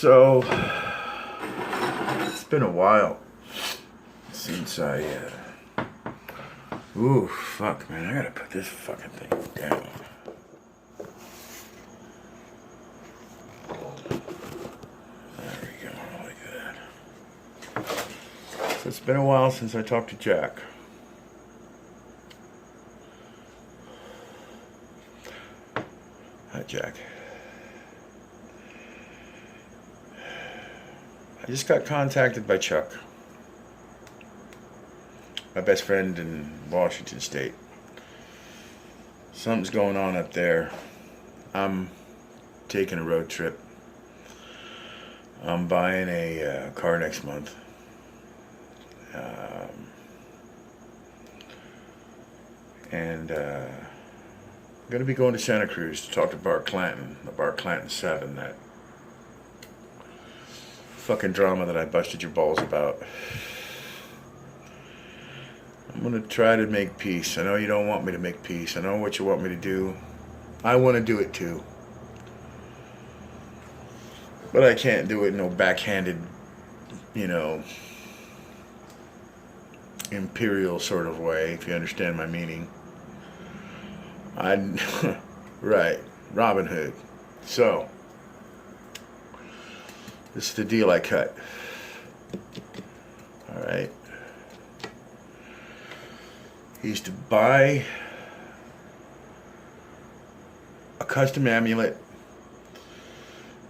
So, it's been a while since ooh, fuck, man, I gotta put this fucking thing down. There we go, like that. So it's been a while since I talked to Jack. Hi, Jack. I just got contacted by Chuck, my best friend in Washington State. Something's going on up there. I'm taking a road trip. I'm buying a car next month. And I'm going to be going to Santa Cruz to talk to Bart Clanton, the Bart Clanton 7, that fucking drama that I busted your balls about. I'm going to try to make peace. I know you don't want me to make peace. I know what you want me to do. I want to do it too. But I can't do it in no backhanded, imperial sort of way, if you understand my meaning. Right, Robin Hood. So, this is the deal I cut. Alright. He used to buy a custom amulet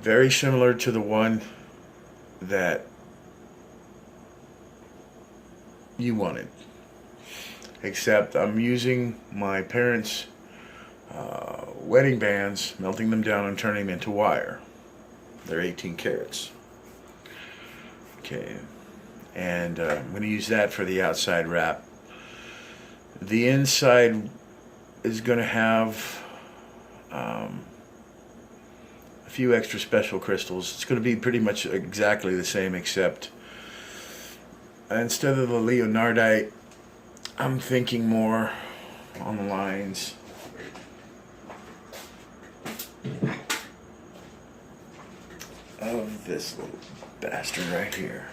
very similar to the one that you wanted. Except I'm using my parents' wedding bands, melting them down and turning them into wire. They're 18 carats. Okay. And I'm going to use that for the outside wrap. The inside is going to have a few extra special crystals. It's going to be pretty much exactly the same, except instead of the Leonardite, I'm thinking more on the lines of this little bastard right here.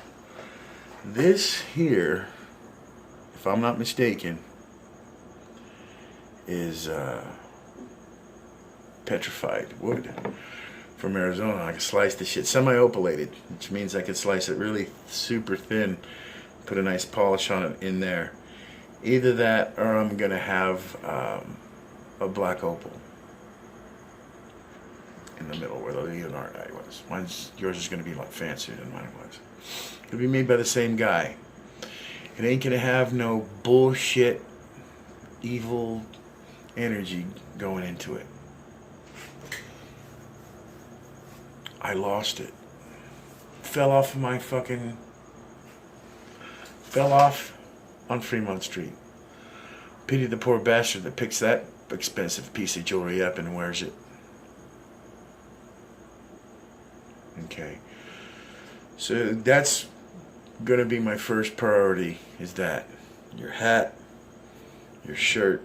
This here, if I'm not mistaken, is petrified wood from Arizona. I can slice the shit semi-opalated, which means I can slice it really super thin, put a nice polish on it in there. Either that, or I'm gonna have a black opal in the middle where the Leonardite was. Yours is gonna be a lot fancier than mine was. It'll be made by the same guy. It ain't gonna have no bullshit, evil energy going into it. I lost it. Fell off on Fremont Street. Pity the poor bastard that picks that expensive piece of jewelry up and wears it. Okay. So that's gonna be my first priority, is that. Your hat, your shirt,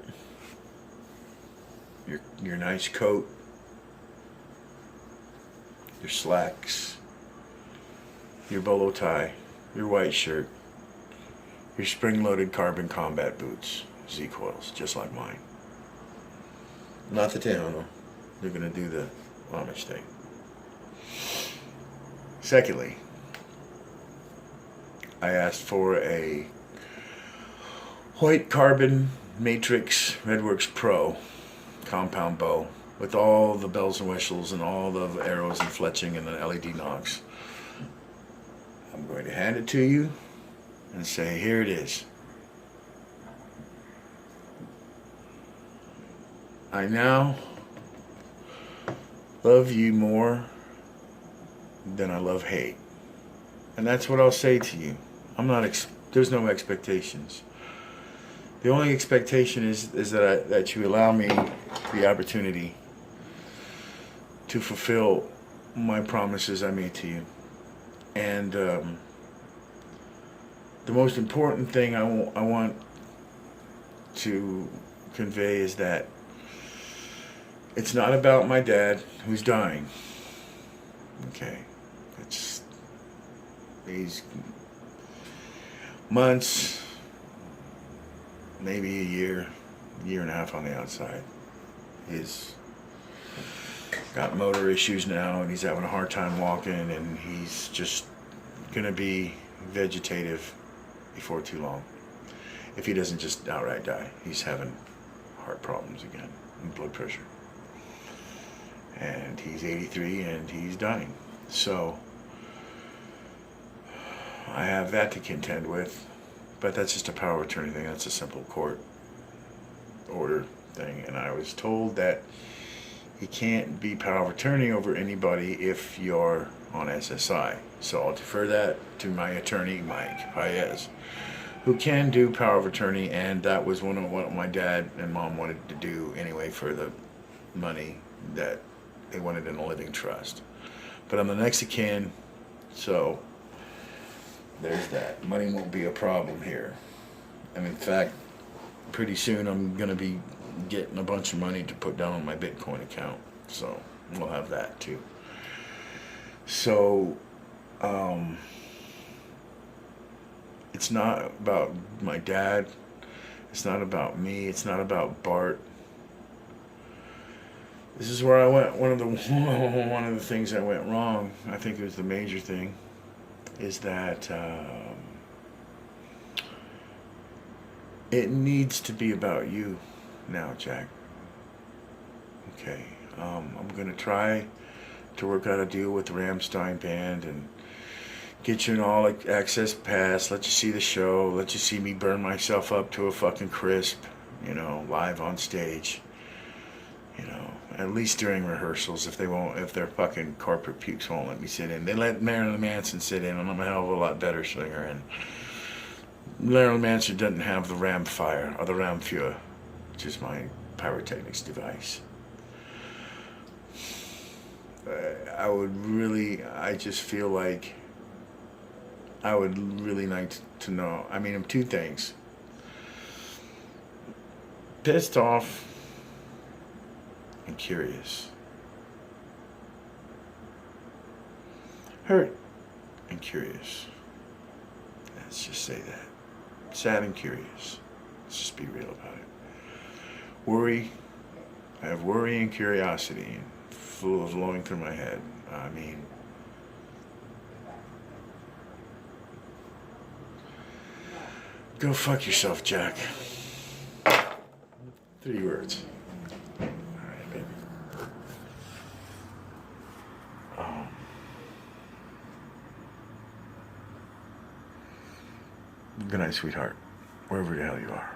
your nice coat, your slacks, your bolo tie, your white shirt, your spring-loaded carbon combat boots, Z-coils, just like mine. Not the Tejano. They're gonna do the Amish thing. Secondly, I asked for a white carbon matrix Redworks Pro compound bow with all the bells and whistles and all the arrows and fletching and the LED knocks. I'm going to hand it to you and say, here it is. I now love you more than I love hate. And that's what I'll say to you. There's no expectations. The only expectation is that you allow me the opportunity to fulfill my promises I made to you. And the most important thing I want to convey is that it's not about my dad who's dying. Okay. He's months, maybe a year and a half on the outside. He's got motor issues now, and he's having a hard time walking, and he's just gonna be vegetative before too long. If he doesn't just outright die, he's having heart problems again and blood pressure. And he's 83 and he's dying. So I have that to contend with, but that's just a power of attorney thing. That's a simple court order thing. And I was told that he can't be power of attorney over anybody if you're on SSI. So I'll defer that to my attorney, Mike Paez, who can do power of attorney, and that was one of what my dad and mom wanted to do anyway for the money that they wanted in a living trust. But I'm the next of kin, so there's that. Money won't be a problem here. And in fact, pretty soon I'm going to be getting a bunch of money to put down on my Bitcoin account. So we'll have that too. So, it's not about my dad. It's not about me. It's not about Bart. This is where I went. One of the things I went wrong, I think it was the major thing, is that it needs to be about you now, Jack. Okay. I'm going to try to work out a deal with the Rammstein band and get you an all-access pass, let you see the show, let you see me burn myself up to a fucking crisp, live on stage. At least during rehearsals, if their fucking corporate pukes won't let me sit in. They let Marilyn Manson sit in, and I'm a hell of a lot better singer, and Marilyn Manson doesn't have the Ram Fire, or the Ram Fuhr, which is my pyrotechnics device. I just feel like I would really like to know. I mean, two things. Pissed off and curious. Hurt and curious. Let's just say that. Sad and curious. Let's just be real about it. Worry. I have worry and curiosity full of flowing through my head. I mean, go fuck yourself, Jack. 3 words. All right, baby. Good night, sweetheart. Wherever the hell you are.